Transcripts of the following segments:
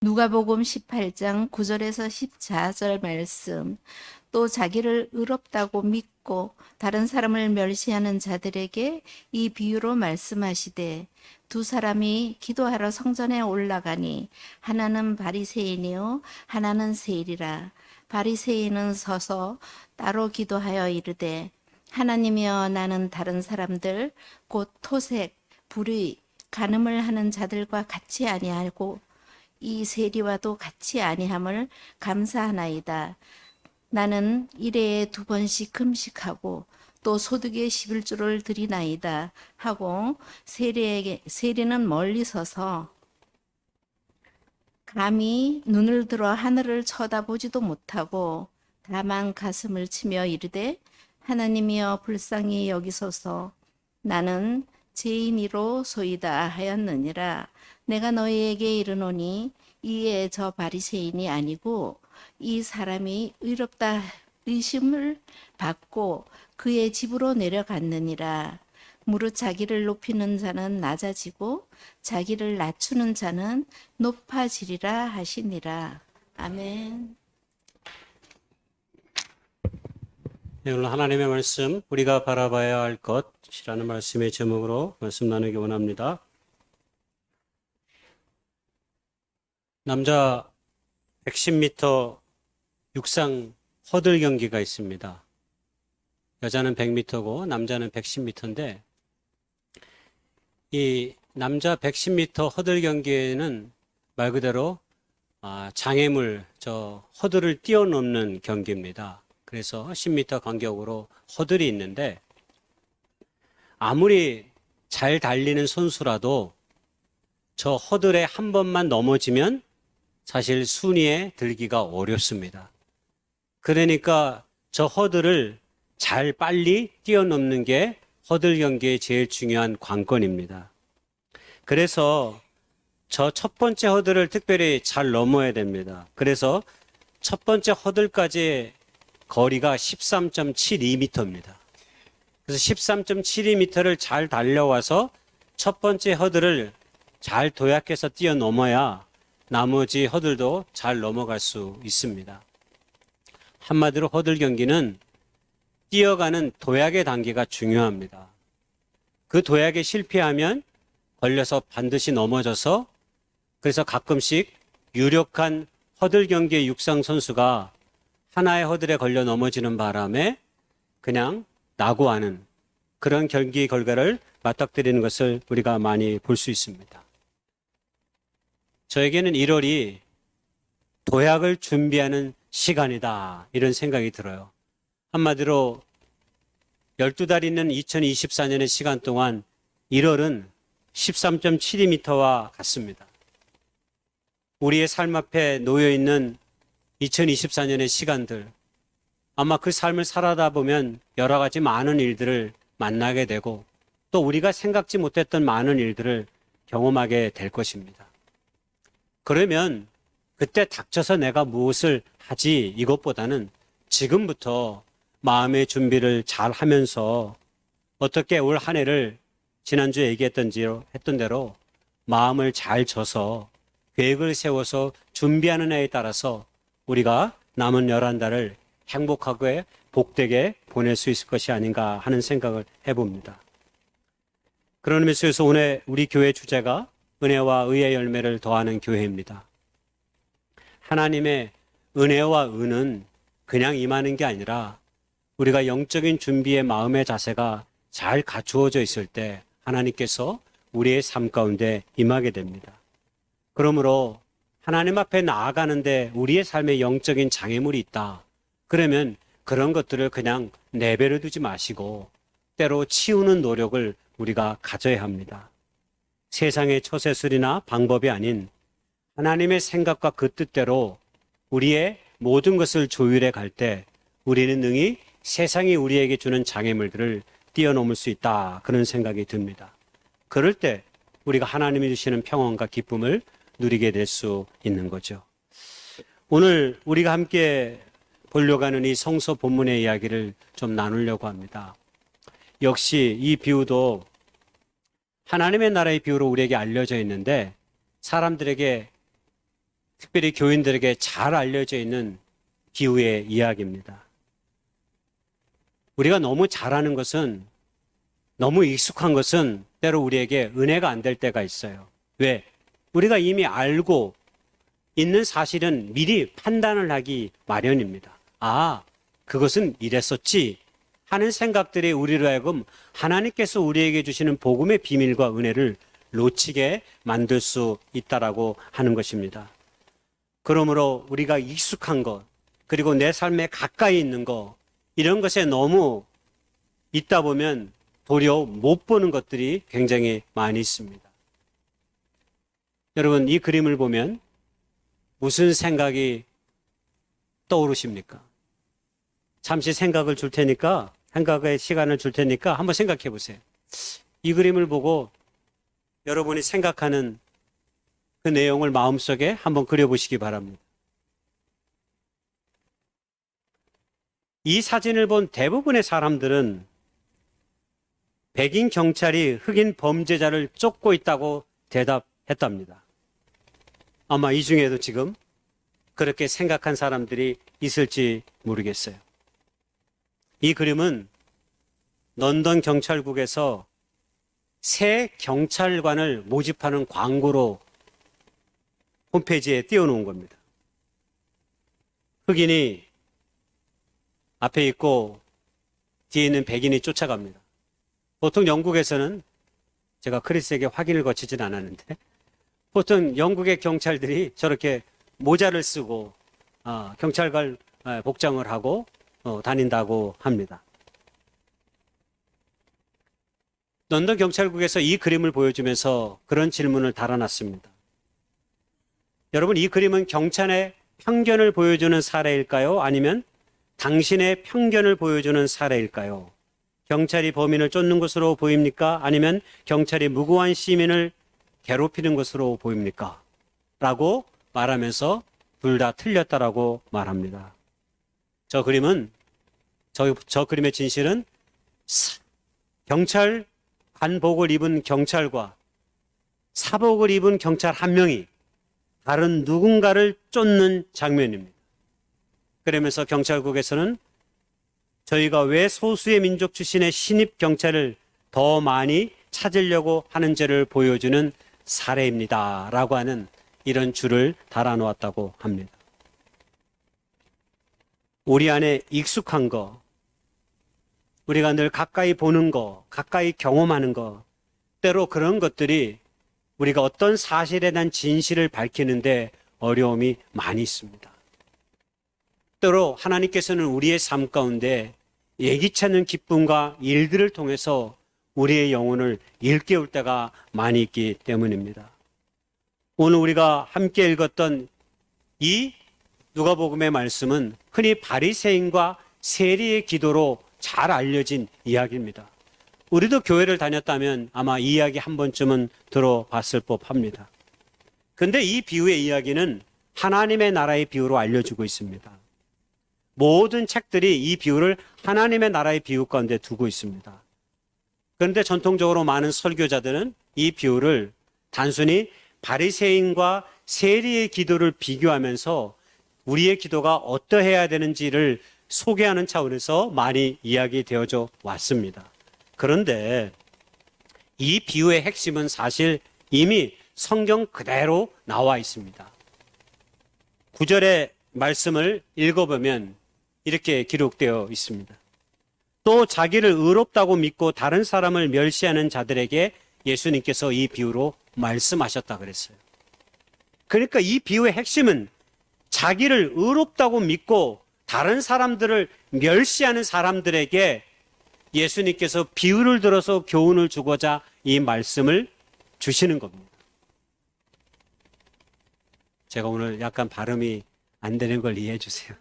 누가복음 18장 9절에서 14절 말씀. 또 자기를 의롭다고 믿고 다른 사람을 멸시하는 자들에게 이 비유로 말씀하시되, 두 사람이 기도하러 성전에 올라가니 하나는 바리새인이요 하나는 세리라. 바리새인은 서서 따로 기도하여 이르되, 하나님이여, 나는 다른 사람들 곧 토색, 불의, 간음을 하는 자들과 같이 아니하고 이 세리와도 같이 아니함을 감사하나이다. 나는 일회에 2번씩 금식하고 또 소득의 11조를 드리나이다 하고, 세리는 멀리 서서 감히 눈을 들어 하늘을 쳐다보지도 못하고 다만 가슴을 치며 이르되, 하나님이여, 불쌍히 여기소서. 나는 죄인이로 소이다 하였느니라. 내가 너희에게 이르노니 이에 저 바리새인이 아니고 이 사람이 의롭다 의심을 받고 그의 집으로 내려갔느니라. 무릇 자기를 높이는 자는 낮아지고 자기를 낮추는 자는 높아지리라 하시니라. 아멘. 네, 오늘 하나님의 말씀, 우리가 바라봐야 할 것이라는 말씀의 제목으로 말씀 나누기 원합니다. 남자 110m 육상 허들 경기가 있습니다. 여자는 100m고 남자는 110m인데, 이 남자 110m 허들 경기에는 말 그대로 장애물, 허들을 뛰어넘는 경기입니다. 그래서 10m 간격으로 허들이 있는데, 아무리 잘 달리는 선수라도 저 허들에 한 번만 넘어지면 사실 순위에 들기가 어렵습니다. 그러니까 저 허들을 잘 빨리 뛰어넘는 게 허들 경기의 제일 중요한 관건입니다. 그래서 저 첫 번째 허들을 특별히 잘 넘어야 됩니다. 그래서 첫 번째 허들까지 거리가 13.72m입니다. 그래서 13.72m를 잘 달려와서 첫 번째 허들을 잘 도약해서 뛰어넘어야 나머지 허들도 잘 넘어갈 수 있습니다. 한마디로 허들 경기는 뛰어가는 도약의 단계가 중요합니다. 그 도약에 실패하면 걸려서 반드시 넘어져서, 그래서 가끔씩 유력한 허들 경기의 육상 선수가 하나의 허들에 걸려 넘어지는 바람에 그냥 낙오하는 그런 경기 결과를 맞닥뜨리는 것을 우리가 많이 볼 수 있습니다. 저에게는 1월이 도약을 준비하는 시간이다, 이런 생각이 들어요. 한마디로 12달 있는 2024년의 시간 동안 1월은 13.72m와 같습니다. 우리의 삶 앞에 놓여있는 2024년의 시간들, 아마 그 삶을 살아다 보면 여러 가지 많은 일들을 만나게 되고 또 우리가 생각지 못했던 많은 일들을 경험하게 될 것입니다. 그러면 그때 닥쳐서 내가 무엇을 하지, 이것보다는 지금부터 마음의 준비를 잘 하면서 어떻게 올 한 해를 지난주에 얘기했던 대로 마음을 잘 줘서 계획을 세워서 준비하는 해에 따라서 우리가 남은 11달을 행복하게 복되게 보낼 수 있을 것이 아닌가 하는 생각을 해봅니다. 그런 의미에서 오늘 우리 교회 주제가 은혜와 의의 열매를 더하는 교회입니다. 하나님의 은혜와 은은 그냥 임하는 게 아니라 우리가 영적인 준비의 마음의 자세가 잘 갖추어져 있을 때 하나님께서 우리의 삶 가운데 임하게 됩니다. 그러므로 하나님 앞에 나아가는데 우리의 삶에 영적인 장애물이 있다. 그러면 그런 것들을 그냥 내버려 두지 마시고 때로 치우는 노력을 우리가 가져야 합니다. 세상의 처세술이나 방법이 아닌 하나님의 생각과 그 뜻대로 우리의 모든 것을 조율해 갈 때 우리는 능히 세상이 우리에게 주는 장애물들을 뛰어넘을 수 있다, 그런 생각이 듭니다. 그럴 때 우리가 하나님이 주시는 평안과 기쁨을 누리게 될 수 있는 거죠. 오늘 우리가 함께 보려고 하는 이 성서 본문의 이야기를 좀 나누려고 합니다. 역시 이 비유도 하나님의 나라의 비유로 우리에게 알려져 있는데 사람들에게 특별히 교인들에게 잘 알려져 있는 비유의 이야기입니다. 우리가 너무 잘하는 것은, 너무 익숙한 것은 때로 우리에게 은혜가 안 될 때가 있어요. 왜? 우리가 이미 알고 있는 사실은 미리 판단을 하기 마련입니다. 아, 그것은 이랬었지 하는 생각들이 우리로 하여금 하나님께서 우리에게 주시는 복음의 비밀과 은혜를 놓치게 만들 수 있다라고 하는 것입니다. 그러므로 우리가 익숙한 것, 그리고 내 삶에 가까이 있는 것, 이런 것에 너무 있다 보면 도리어 못 보는 것들이 굉장히 많이 있습니다. 여러분, 이 그림을 보면 무슨 생각이 떠오르십니까? 잠시 생각을 줄 테니까, 생각의 시간을 줄 테니까 한번 생각해 보세요. 이 그림을 보고 여러분이 생각하는 그 내용을 마음속에 한번 그려보시기 바랍니다. 이 사진을 본 대부분의 사람들은 백인 경찰이 흑인 범죄자를 쫓고 있다고 대답했답니다. 아마 이 중에도 지금 그렇게 생각한 사람들이 있을지 모르겠어요. 이 그림은 런던 경찰국에서 새 경찰관을 모집하는 광고로 홈페이지에 띄워놓은 겁니다. 흑인이 앞에 있고 뒤에 있는 백인이 쫓아갑니다. 보통 영국에서는, 제가 크리스에게 확인을 거치진 않았는데, 보통 영국의 경찰들이 저렇게 모자를 쓰고 경찰관 복장을 하고 다닌다고 합니다. 런던 경찰국에서 이 그림을 보여주면서 그런 질문을 달아놨습니다. 여러분, 이 그림은 경찰의 편견을 보여주는 사례일까요? 아니면 당신의 편견을 보여주는 사례일까요? 경찰이 범인을 쫓는 것으로 보입니까? 아니면 경찰이 무고한 시민을 괴롭히는 것으로 보입니까? 라고 말하면서 둘 다 틀렸다라고 말합니다. 저 그림의 진실은 경찰 관복을 입은 경찰과 사복을 입은 경찰 한 명이 다른 누군가를 쫓는 장면입니다. 그러면서 경찰국에서는 저희가 왜 소수의 민족 출신의 신입 경찰을 더 많이 찾으려고 하는지를 보여주는 사례입니다. 라고 하는 이런 줄을 달아놓았다고 합니다. 우리 안에 익숙한 거, 우리가 늘 가까이 보는 거, 가까이 경험하는 거, 때로 그런 것들이 우리가 어떤 사실에 대한 진실을 밝히는데 어려움이 많이 있습니다. 때로 하나님께서는 우리의 삶 가운데 예기치 않는 기쁨과 일들을 통해서 우리의 영혼을 일깨울 때가 많이 있기 때문입니다. 오늘 우리가 함께 읽었던 이 누가복음의 말씀은 흔히 바리새인과 세리의 기도로 잘 알려진 이야기입니다. 우리도 교회를 다녔다면 아마 이 이야기 한 번쯤은 들어봤을 법합니다. 그런데 이 비유의 이야기는 하나님의 나라의 비유로 알려주고 있습니다. 모든 책들이 이 비유를 하나님의 나라의 비유 가운데 두고 있습니다. 그런데 전통적으로 많은 설교자들은 이 비유를 단순히 바리새인과 세리의 기도를 비교하면서 우리의 기도가 어떠해야 되는지를 소개하는 차원에서 많이 이야기되어져 왔습니다. 그런데 이 비유의 핵심은 사실 이미 성경 그대로 나와 있습니다. 9절의 말씀을 읽어보면 이렇게 기록되어 있습니다. 또 자기를 의롭다고 믿고 다른 사람을 멸시하는 자들에게 예수님께서 이 비유로 말씀하셨다 그랬어요. 그러니까 이 비유의 핵심은 자기를 의롭다고 믿고 다른 사람들을 멸시하는 사람들에게 예수님께서 비유를 들어서 교훈을 주고자 이 말씀을 주시는 겁니다. 제가 오늘 약간 발음이 안 되는 걸 이해해 주세요.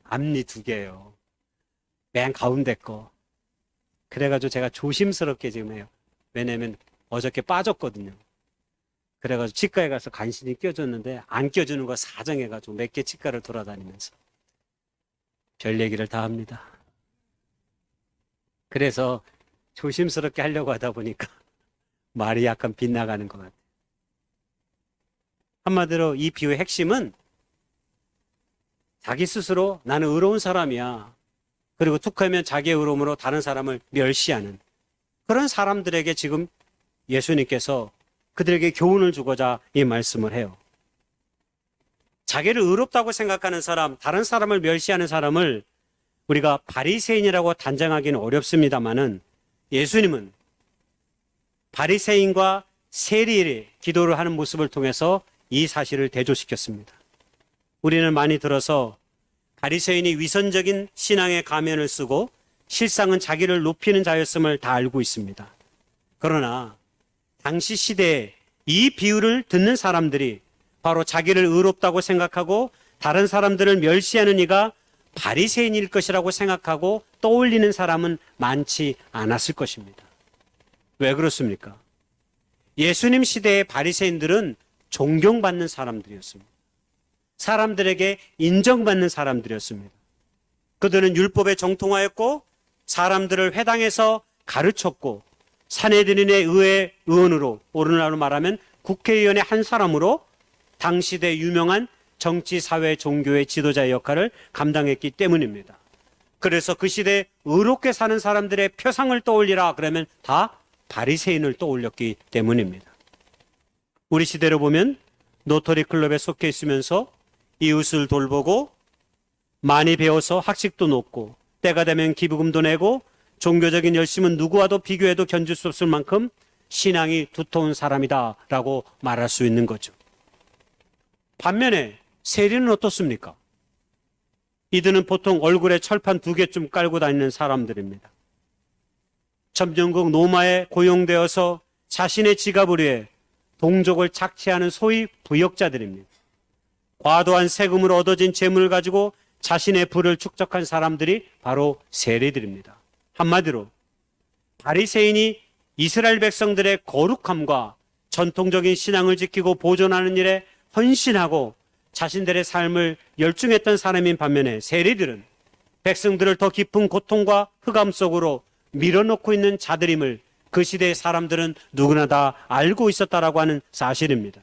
앞니 2개예요. 맨 가운데 거. 그래가지고 제가 조심스럽게 지금 해요. 왜냐면 어저께 빠졌거든요. 그래가지고 치과에 가서 간신히 껴줬는데 안 껴주는 거 사정해가지고 몇 개 치과를 돌아다니면서 별 얘기를 다 합니다. 그래서 조심스럽게 하려고 하다 보니까 말이 약간 빗나가는 것 같아요. 한마디로 이 비유의 핵심은 자기 스스로 나는 의로운 사람이야. 그리고 툭 하면 자기의 의로움으로 다른 사람을 멸시하는 그런 사람들에게 지금 예수님께서 그들에게 교훈을 주고자 이 말씀을 해요. 자기를 의롭다고 생각하는 사람, 다른 사람을 멸시하는 사람을 우리가 바리새인이라고 단정하기는 어렵습니다만은 예수님은 바리새인과 세리의 기도를 하는 모습을 통해서 이 사실을 대조시켰습니다. 우리는 많이 들어서 바리새인이 위선적인 신앙의 가면을 쓰고 실상은 자기를 높이는 자였음을 다 알고 있습니다. 그러나 당시 시대에 이 비유를 듣는 사람들이 바로 자기를 의롭다고 생각하고 다른 사람들을 멸시하는 이가 바리새인일 것이라고 생각하고 떠올리는 사람은 많지 않았을 것입니다. 왜 그렇습니까? 예수님 시대의 바리새인들은 존경받는 사람들이었습니다. 사람들에게 인정받는 사람들이었습니다. 그들은 율법에 정통하였고 사람들을 회당에서 가르쳤고 산헤드린의 의회 의원으로, 오늘날로 말하면 국회의원의 한 사람으로 당시대 유명한 정치, 사회, 종교의 지도자의 역할을 감당했기 때문입니다. 그래서 그 시대에 의롭게 사는 사람들의 표상을 떠올리라 그러면 다 바리새인을 떠올렸기 때문입니다. 우리 시대로 보면 노터리 클럽에 속해 있으면서 이웃을 돌보고 많이 배워서 학식도 높고 때가 되면 기부금도 내고 종교적인 열심은 누구와도 비교해도 견줄 수 없을 만큼 신앙이 두터운 사람이다 라고 말할 수 있는 거죠. 반면에 세리는 어떻습니까? 이들은 보통 얼굴에 철판 2개쯤 깔고 다니는 사람들입니다. 점령국 로마에 고용되어서 자신의 지갑을 위해 동족을 착취하는 소위 부역자들입니다. 과도한 세금으로 얻어진 재물을 가지고 자신의 부를 축적한 사람들이 바로 세리들입니다. 한마디로 바리새인이 이스라엘 백성들의 거룩함과 전통적인 신앙을 지키고 보존하는 일에 헌신하고 자신들의 삶을 열중했던 사람인 반면에 세리들은 백성들을 더 깊은 고통과 흑암 속으로 밀어넣고 있는 자들임을 그 시대의 사람들은 누구나 다 알고 있었다라고 하는 사실입니다.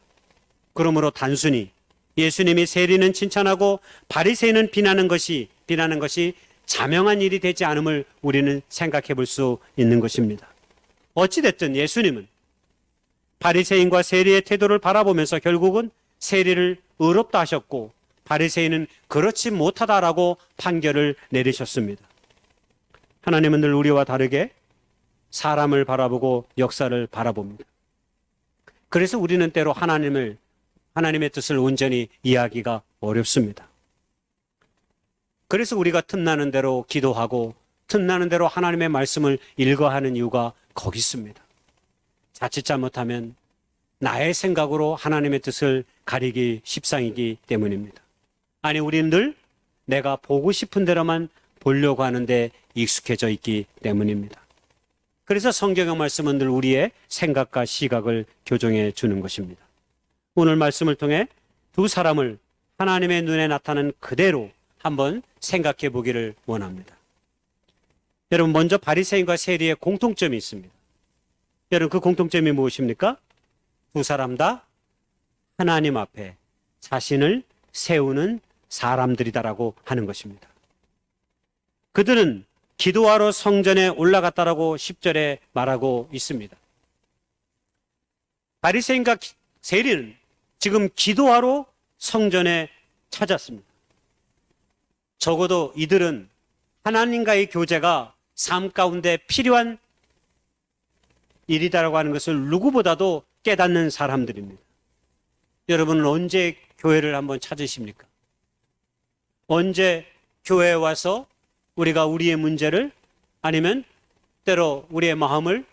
그러므로 단순히 예수님이 세리는 칭찬하고 바리새인은 비난하는 것이 자명한 일이 되지 않음을 우리는 생각해 볼 수 있는 것입니다. 어찌됐든 예수님은 바리새인과 세리의 태도를 바라보면서 결국은 세리를 의롭다 하셨고 바리새인은 그렇지 못하다라고 판결을 내리셨습니다. 하나님은 늘 우리와 다르게 사람을 바라보고 역사를 바라봅니다. 그래서 우리는 때로 하나님의 뜻을 온전히 이해하기가 어렵습니다. 그래서 우리가 틈나는 대로 기도하고 틈나는 대로 하나님의 말씀을 읽어하는 이유가 거기 있습니다. 자칫 잘못하면 나의 생각으로 하나님의 뜻을 가리기 십상이기 때문입니다. 아니, 우리는 늘 내가 보고 싶은 대로만 보려고 하는데 익숙해져 있기 때문입니다. 그래서 성경의 말씀은 늘 우리의 생각과 시각을 교정해 주는 것입니다. 오늘 말씀을 통해 두 사람을 하나님의 눈에 나타난 그대로 한번 생각해 보기를 원합니다. 여러분, 먼저 바리새인과 세리의 공통점이 있습니다. 여러분, 그 공통점이 무엇입니까? 두 사람 다 하나님 앞에 자신을 세우는 사람들이다라고 하는 것입니다. 그들은 기도하러 성전에 올라갔다라고 10절에 말하고 있습니다. 바리새인과 세리는 지금 기도하러 성전에 찾았습니다. 적어도 이들은 하나님과의 교제가 삶 가운데 필요한 일이다라고 하는 것을 누구보다도 깨닫는 사람들입니다. 여러분은 언제 교회를 한번 찾으십니까? 언제 교회에 와서 우리가 우리의 문제를 아니면 때로 우리의 마음을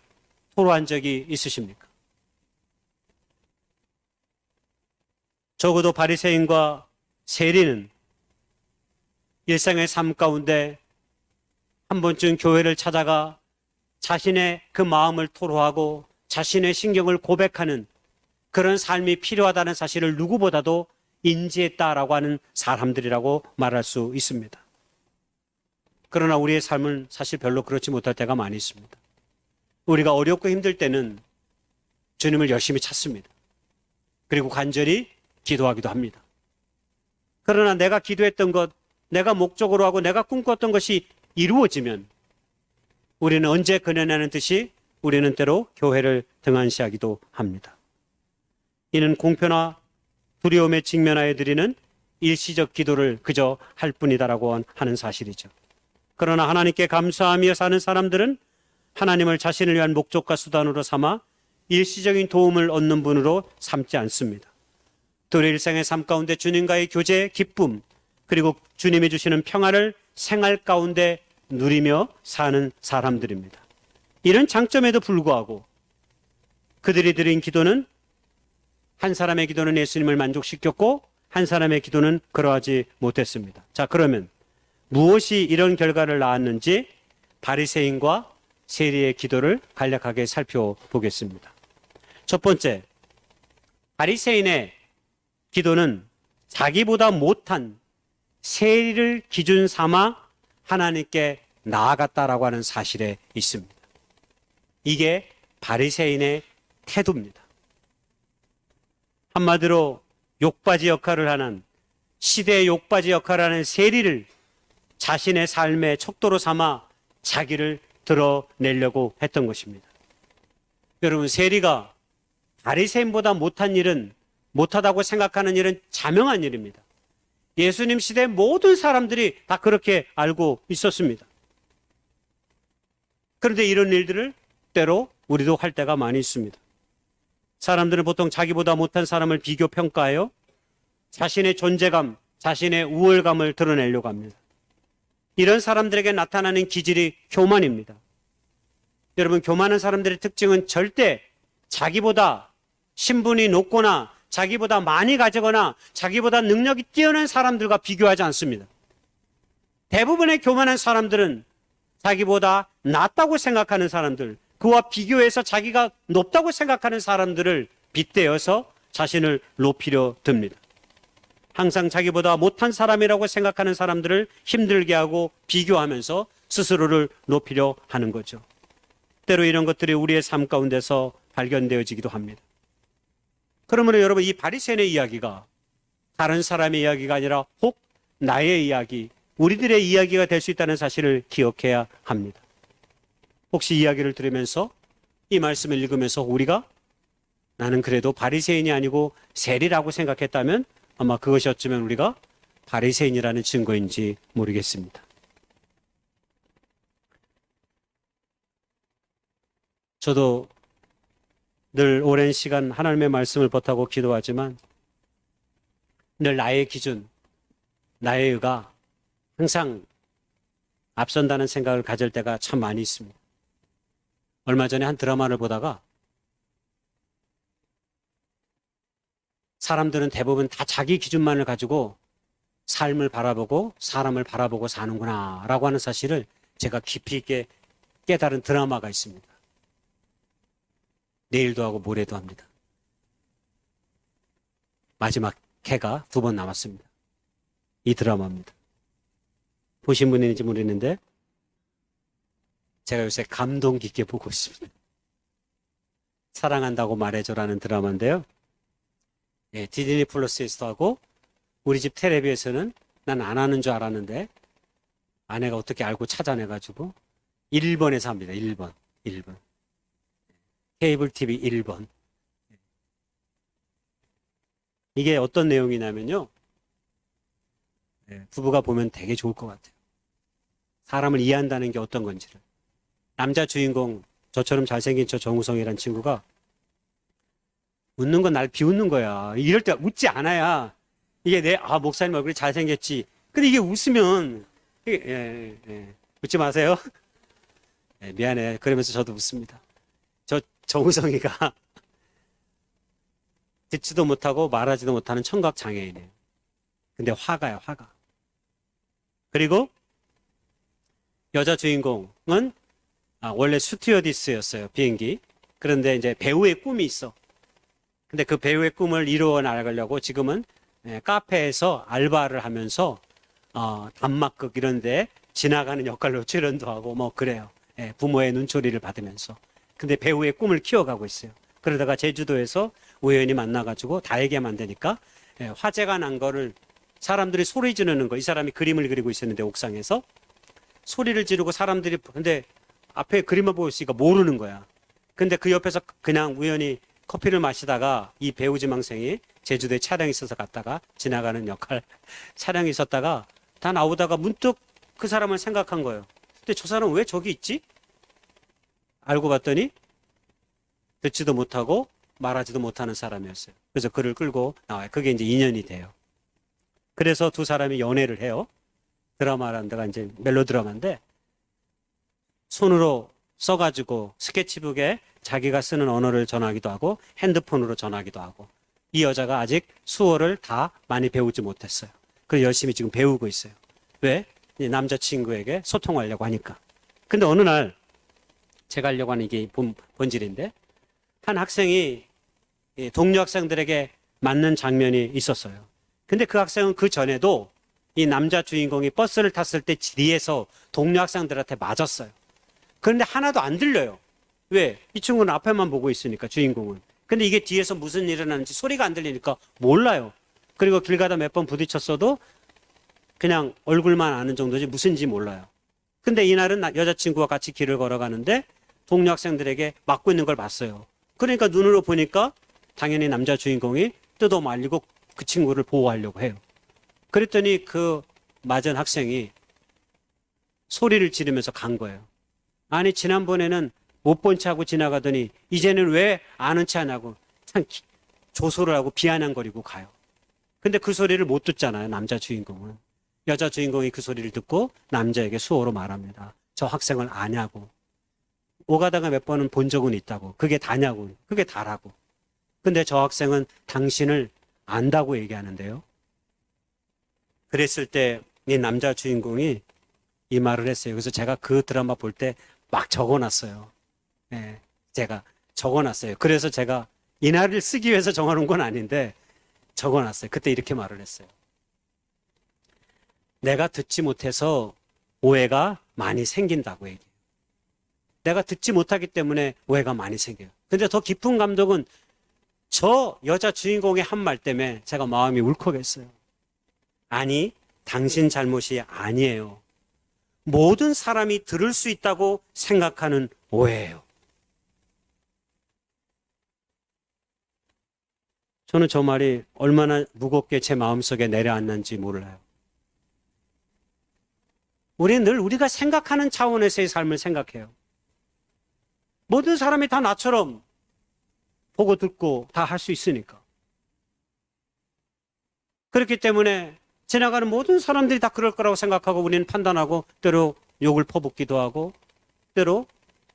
토로한 적이 있으십니까? 적어도 바리새인과 세리는 일상의 삶 가운데 한 번쯤 교회를 찾아가 자신의 그 마음을 토로하고 자신의 신경을 고백하는 그런 삶이 필요하다는 사실을 누구보다도 인지했다라고 하는 사람들이라고 말할 수 있습니다. 그러나 우리의 삶은 사실 별로 그렇지 못할 때가 많이 있습니다. 우리가 어렵고 힘들 때는 주님을 열심히 찾습니다. 그리고 간절히 기도하기도 합니다. 그러나 내가 기도했던 것, 내가 목적으로 하고 내가 꿈꿨던 것이 이루어지면 우리는 언제 그녀냐는 듯이 우리는 때로 교회를 등한시하기도 합니다. 이는 공표나 두려움에 직면하여 드리는 일시적 기도를 그저 할 뿐이다라고 하는 사실이죠. 그러나 하나님께 감사하며 사는 사람들은 하나님을 자신을 위한 목적과 수단으로 삼아 일시적인 도움을 얻는 분으로 삼지 않습니다. 우리 일상의 삶 가운데 주님과의 교제, 기쁨, 그리고 주님이 주시는 평안을 생활 가운데 누리며 사는 사람들입니다. 이런 장점에도 불구하고 그들이 드린 기도는, 한 사람의 기도는 예수님을 만족시켰고 한 사람의 기도는 그러하지 못했습니다. 자, 그러면 무엇이 이런 결과를 낳았는지 바리새인과 세리의 기도를 간략하게 살펴보겠습니다. 첫 번째, 바리새인의 기도는 자기보다 못한 세리를 기준 삼아 하나님께 나아갔다라고 하는 사실에 있습니다. 이게 바리새인의 태도입니다. 한마디로 욕바지 역할을 하는, 시대의 욕바지 역할을 하는 세리를 자신의 삶의 척도로 삼아 자기를 드러내려고 했던 것입니다. 여러분, 세리가 바리새인보다 못하다고 생각하는 일은 자명한 일입니다. 예수님 시대 모든 사람들이 다 그렇게 알고 있었습니다. 그런데 이런 일들을 때로 우리도 할 때가 많이 있습니다. 사람들은 보통 자기보다 못한 사람을 비교 평가하여 자신의 존재감, 자신의 우월감을 드러내려고 합니다. 이런 사람들에게 나타나는 기질이 교만입니다. 여러분, 교만한 사람들의 특징은 절대 자기보다 신분이 높거나 자기보다 많이 가지거나 자기보다 능력이 뛰어난 사람들과 비교하지 않습니다. 대부분의 교만한 사람들은 자기보다 낫다고 생각하는 사람들, 그와 비교해서 자기가 높다고 생각하는 사람들을 빗대어서 자신을 높이려 듭니다. 항상 자기보다 못한 사람이라고 생각하는 사람들을 힘들게 하고 비교하면서 스스로를 높이려 하는 거죠. 때로 이런 것들이 우리의 삶 가운데서 발견되어지기도 합니다. 그러므로 여러분, 이 바리새인의 이야기가 다른 사람의 이야기가 아니라 혹 나의 이야기, 우리들의 이야기가 될 수 있다는 사실을 기억해야 합니다. 혹시 이야기를 들으면서, 이 말씀을 읽으면서 우리가 나는 그래도 바리새인이 아니고 세리라고 생각했다면 아마 그것이 어쩌면 우리가 바리새인이라는 증거인지 모르겠습니다. 저도 늘 오랜 시간 하나님의 말씀을 버타고 기도하지만 늘 나의 기준, 나의 의가 항상 앞선다는 생각을 가질 때가 참 많이 있습니다. 얼마 전에 한 드라마를 보다가 사람들은 대부분 다 자기 기준만을 가지고 삶을 바라보고 사람을 바라보고 사는구나 라고 하는 사실을 제가 깊이 있게 깨달은 드라마가 있습니다. 내일도 하고 모레도 합니다. 마지막 회가 2번 남았습니다. 이 드라마입니다. 보신 분인지 모르겠는데 제가 요새 감동 깊게 보고 있습니다. 사랑한다고 말해줘라는 드라마인데요. 예, 디즈니 플러스에서도 하고 우리 집 텔레비에서는 난 안 하는 줄 알았는데 아내가 어떻게 알고 찾아내가지고 1번에서 합니다. 1번. 케이블 TV 1번. 이게 어떤 내용이냐면요. 부부가 보면 되게 좋을 것 같아요. 사람을 이해한다는 게 어떤 건지를. 남자 주인공, 저처럼 잘생긴 저 정우성이라는 친구가 웃는 건 날 비웃는 거야. 이럴 때 웃지 않아야 이게 목사님 얼굴이 잘생겼지. 근데 이게 웃으면 웃지 마세요. 미안해. 그러면서 저도 웃습니다. 저 정우성이가 듣지도 못하고 말하지도 못하는 청각 장애인이에요. 근데 화가야, 화가. 그리고 여자 주인공은 원래 스튜어디스였어요, 비행기. 그런데 이제 배우의 꿈이 있어. 근데 그 배우의 꿈을 이루어 나가려고 지금은 카페에서 알바를 하면서 단막극 이런 데 지나가는 역할로 출연도 하고 뭐 그래요. 부모의 눈초리를 받으면서. 근데 배우의 꿈을 키워가고 있어요. 그러다가 제주도에서 우연히 만나가지고 다 얘기하면 안 되니까 화재가 난 거를 사람들이 소리 지르는 거, 이 사람이 그림을 그리고 있었는데 옥상에서 소리를 지르고 사람들이, 근데 앞에 그림을 보고 있으니까 모르는 거야. 근데 그 옆에서 그냥 우연히 커피를 마시다가 이 배우 지망생이 제주도에 차량이 있어서 갔다가 지나가는 역할 차량이 있었다가 다 나오다가 문득 그 사람을 생각한 거예요. 근데 저 사람은 왜 저기 있지? 알고 봤더니 듣지도 못하고 말하지도 못하는 사람이었어요. 그래서 그를 끌고 나와요. 그게 이제 인연이 돼요. 그래서 두 사람이 연애를 해요. 드라마라는 데가 이제 멜로드라마인데 손으로 써가지고 스케치북에 자기가 쓰는 언어를 전하기도 하고 핸드폰으로 전하기도 하고 이 여자가 아직 수어를 다 많이 배우지 못했어요. 그래서 열심히 지금 배우고 있어요. 왜? 이 남자친구에게 소통하려고 하니까. 근데 어느 날 제가 하려고 하는 이게 본질인데 한 학생이 동료 학생들에게 맞는 장면이 있었어요. 근데 그 학생은 그 전에도 이 남자 주인공이 버스를 탔을 때 뒤에서 동료 학생들한테 맞았어요. 그런데 하나도 안 들려요. 왜? 이 친구는 앞에만 보고 있으니까, 주인공은. 근데 이게 뒤에서 무슨 일이 일어나는지 소리가 안 들리니까 몰라요. 그리고 길 가다 몇 번 부딪혔어도 그냥 얼굴만 아는 정도지 무슨지 몰라요. 근데 이날은 여자친구와 같이 길을 걸어가는데 동료 학생들에게 맞고 있는 걸 봤어요. 그러니까 눈으로 보니까 당연히 남자 주인공이 뜯어 말리고 그 친구를 보호하려고 해요. 그랬더니 그 맞은 학생이 소리를 지르면서 간 거예요. 아니 지난번에는 못 본 체 하고 지나가더니 이제는 왜 아는 체 하냐고 참 조소를 하고 비아냥거리고 가요. 근데 그 소리를 못 듣잖아요. 남자 주인공은. 여자 주인공이 그 소리를 듣고 남자에게 수어로 말합니다. 저 학생을 아냐고. 오가다가 몇 번은 본 적은 있다고. 그게 다냐고. 그게 다라고. 근데 저 학생은 당신을 안다고 얘기하는데요. 그랬을 때 이 남자 주인공이 이 말을 했어요. 그래서 제가 그 드라마 볼 때 막 적어놨어요. 네, 제가 적어놨어요. 그래서 제가 이 날을 쓰기 위해서 정해놓은 건 아닌데 적어놨어요. 그때 이렇게 말을 했어요. 내가 듣지 못해서 오해가 많이 생긴다고 얘기해요. 내가 듣지 못하기 때문에 오해가 많이 생겨요. 근데 더 깊은 감동은 저 여자 주인공의 한 말 때문에 제가 마음이 울컥했어요. 아니, 당신 잘못이 아니에요. 모든 사람이 들을 수 있다고 생각하는 오해예요. 저는 저 말이 얼마나 무겁게 제 마음속에 내려앉는지 몰라요. 우리는 늘 우리가 생각하는 차원에서의 삶을 생각해요. 모든 사람이 다 나처럼 보고 듣고 다 할 수 있으니까. 그렇기 때문에 지나가는 모든 사람들이 다 그럴 거라고 생각하고 우리는 판단하고 때로 욕을 퍼붓기도 하고 때로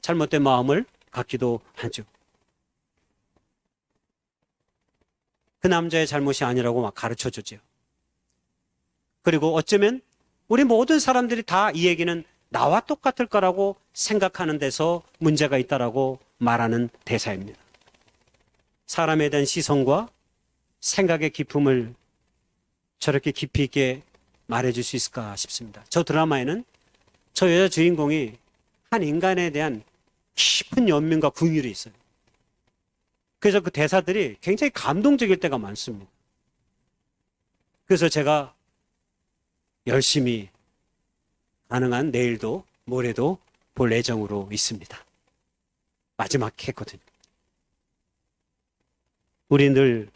잘못된 마음을 갖기도 하죠. 그 남자의 잘못이 아니라고 막 가르쳐 주죠. 그리고 어쩌면 우리 모든 사람들이 다 이 얘기는 나와 똑같을 거라고 생각하는 데서 문제가 있다라고 말하는 대사입니다. 사람에 대한 시선과 생각의 깊음을 저렇게 깊이 있게 말해줄 수 있을까 싶습니다. 저 드라마에는 저 여자 주인공이 한 인간에 대한 깊은 연민과 긍휼이 있어요. 그래서 그 대사들이 굉장히 감동적일 때가 많습니다. 그래서 제가 열심히 가능한 내일도 모레도 볼 예정으로 있습니다. 마지막 했거든요. 우리 늘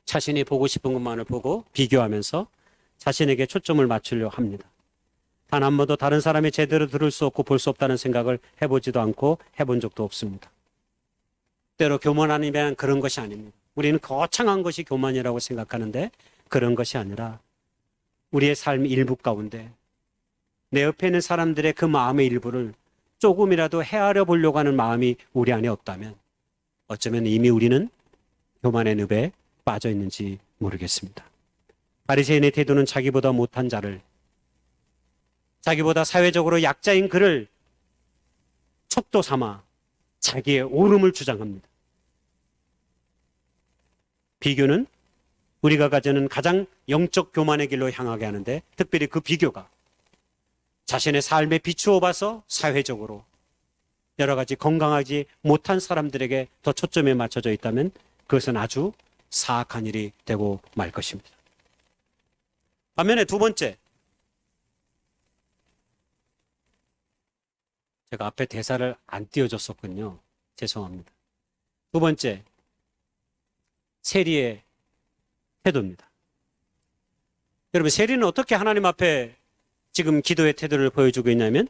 자신이 보고 싶은 것만을 보고 비교하면서 자신에게 초점을 맞추려 합니다. 단 한 번도 다른 사람이 제대로 들을 수 없고 볼 수 없다는 생각을 해보지도 않고 해본 적도 없습니다. 때로 교만 아니면 그런 것이 아닙니다. 우리는 거창한 것이 교만이라고 생각하는데 그런 것이 아니라 우리의 삶 일부 가운데 내 옆에 있는 사람들의 그 마음의 일부를 조금이라도 헤아려 보려고 하는 마음이 우리 안에 없다면 어쩌면 이미 우리는 교만의 늪에 빠져 있는지 모르겠습니다. 바리새인의 태도는 자기보다 못한 자를, 자기보다 사회적으로 약자인 그를 척도 삼아 자기의 옳음을 주장합니다. 비교는 우리가 가지는 가장 영적 교만의 길로 향하게 하는데 특별히 그 비교가 자신의 삶에 비추어 봐서 사회적으로 여러 가지 건강하지 못한 사람들에게 더 초점이 맞춰져 있다면 그것은 아주 사악한 일이 되고 말 것입니다. 반면에 두 번째, 제가 앞에 대사를 안 띄워줬었군요. 죄송합니다. 두 번째, 세리의 태도입니다. 여러분, 세리는 어떻게 하나님 앞에 지금 기도의 태도를 보여주고 있냐면,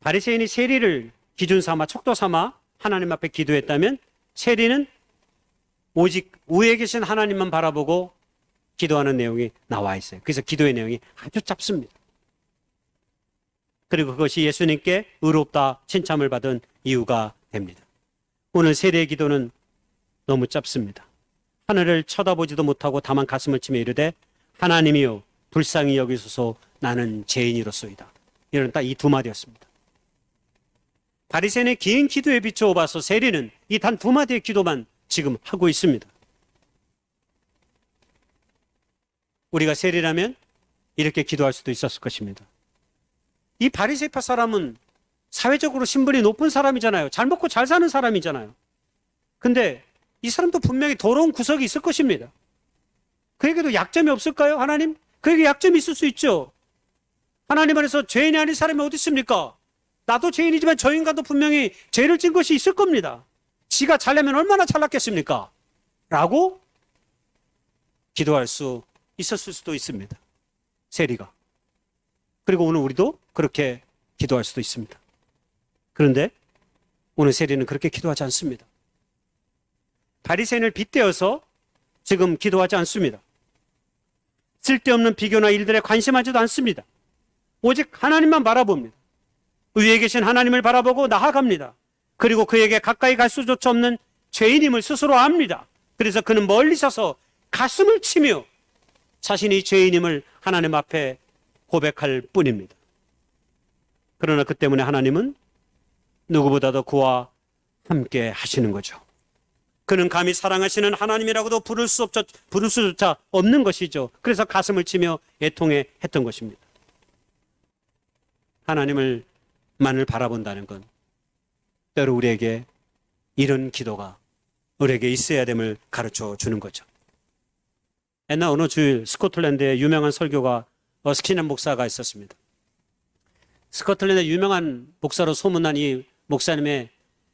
바리새인이 세리를 기준 삼아 척도 삼아 하나님 앞에 기도했다면, 세리는 오직 우에 계신 하나님만 바라보고 기도하는 내용이 나와 있어요. 그래서 기도의 내용이 아주 짧습니다. 그리고 그것이 예수님께 의롭다 칭찬을 받은 이유가 됩니다. 오늘 세리의 기도는 너무 짧습니다. 하늘을 쳐다보지도 못하고 다만 가슴을 치며 이르되 하나님이여 불쌍히 여기소서 나는 죄인이로소이다. 이런 딱 이 두 마디였습니다. 바리새인의 긴 기도에 비추어 봐서 세리는 이 단 두 마디의 기도만 지금 하고 있습니다. 우리가 세리라면 이렇게 기도할 수도 있었을 것입니다. 이 바리새파 사람은 사회적으로 신분이 높은 사람이잖아요. 잘 먹고 잘 사는 사람이잖아요. 근데 이 사람도 분명히 더러운 구석이 있을 것입니다. 그에게도 약점이 없을까요? 하나님? 그에게 약점이 있을 수 있죠. 하나님 안에서 죄인이 아닌 사람이 어디 있습니까? 나도 죄인이지만 저 인간도 분명히 죄를 진 것이 있을 겁니다. 지가 잘나면 얼마나 잘났겠습니까? 라고 기도할 수 있었을 수도 있습니다. 세리가. 그리고 오늘 우리도 그렇게 기도할 수도 있습니다. 그런데 오늘 세리는 그렇게 기도하지 않습니다. 바리새인을 빗대어서 지금 기도하지 않습니다. 쓸데없는 비교나 일들에 관심하지도 않습니다. 오직 하나님만 바라봅니다. 위에 계신 하나님을 바라보고 나아갑니다. 그리고 그에게 가까이 갈 수조차 없는 죄인임을 스스로 압니다. 그래서 그는 멀리 서서 가슴을 치며 자신이 죄인임을 하나님 앞에 고백할 뿐입니다. 그러나 그 때문에 하나님은 누구보다도 그와 함께 하시는 거죠. 그는 감히 사랑하시는 하나님이라고도 부를 수조차 없는 것이죠. 그래서 가슴을 치며 애통해 했던 것입니다. 하나님을만을 바라본다는 건 때로 우리에게 이런 기도가 우리에게 있어야 됨을 가르쳐 주는 거죠. 옛날 어느 주일 스코틀랜드에 유명한 설교가 어스키넨 목사가 있었습니다. 스코틀랜드의 유명한 목사로 소문난 이 목사님의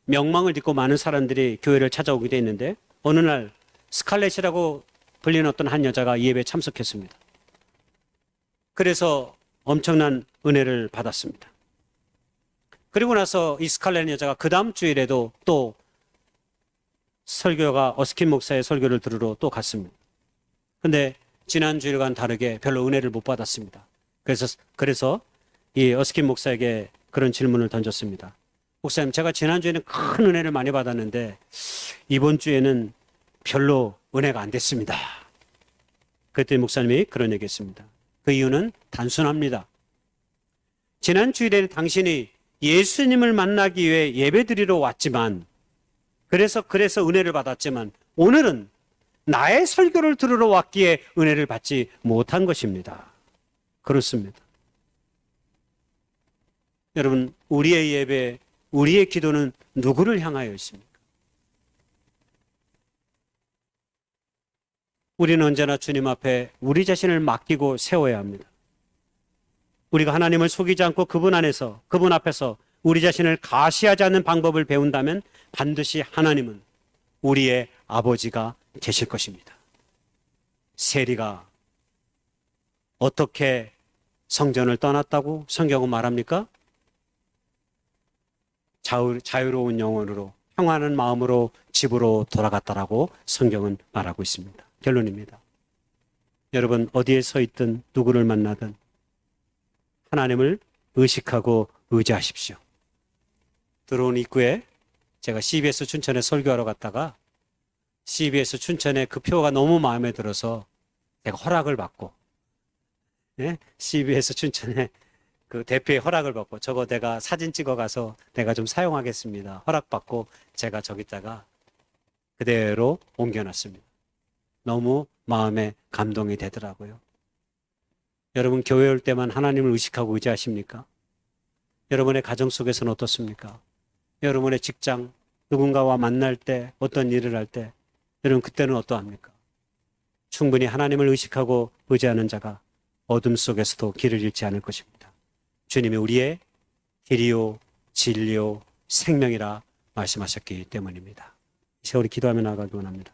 명망을 듣고 많은 사람들이 교회를 찾아오게 됐는데 어느 날 스칼렛이라고 불리는 어떤 한 여자가 이 예배에 참석했습니다. 그래서 엄청난 은혜를 받았습니다. 그리고 나서 이 스칼렛 여자가 그 다음 주일에도 또 설교가 어스킨 목사의 설교를 들으러 또 갔습니다. 근데 지난 주일과는 다르게 별로 은혜를 못 받았습니다. 그래서 이 어스킨 목사에게 그런 질문을 던졌습니다. 목사님, 제가 지난주에는 큰 은혜를 많이 받았는데 이번 주에는 별로 은혜가 안 됐습니다. 그때 목사님이 그런 얘기했습니다. 그 이유는 단순합니다. 지난 주일에 당신이 예수님을 만나기 위해 예배드리러 왔지만 그래서 은혜를 받았지만 오늘은 나의 설교를 들으러 왔기에 은혜를 받지 못한 것입니다. 그렇습니다. 여러분, 우리의 예배, 우리의 기도는 누구를 향하여 있습니까? 우리는 언제나 주님 앞에 우리 자신을 맡기고 세워야 합니다. 우리가 하나님을 속이지 않고 그분 앞에서 우리 자신을 가시하지 않는 방법을 배운다면 반드시 하나님은 우리의 아버지가 되실 것입니다. 세리가 어떻게 성전을 떠났다고 성경은 말합니까? 자유로운 영혼으로 평안한 마음으로 집으로 돌아갔다라고 성경은 말하고 있습니다. 결론입니다. 여러분, 어디에 서 있든 누구를 만나든 하나님을 의식하고 의지하십시오. 들어온 입구에 제가 CBS 춘천에 설교하러 갔다가 CBS 춘천에 그 표가 너무 마음에 들어서 제가 허락을 받고 CBS 춘천에 그 대표의 허락을 받고 저거 내가 사진 찍어 가서 내가 좀 사용하겠습니다. 허락받고 제가 저기다가 그대로 옮겨놨습니다. 너무 마음에 감동이 되더라고요. 여러분, 교회 올 때만 하나님을 의식하고 의지하십니까? 여러분의 가정 속에서는 어떻습니까? 여러분의 직장, 누군가와 만날 때, 어떤 일을 할 때 여러분 그때는 어떠합니까? 충분히 하나님을 의식하고 의지하는 자가 어둠 속에서도 길을 잃지 않을 것입니다. 주님이 우리의 길이요 진리요 생명이라 말씀하셨기 때문입니다. 이제 우리 기도하며 나가기 원합니다.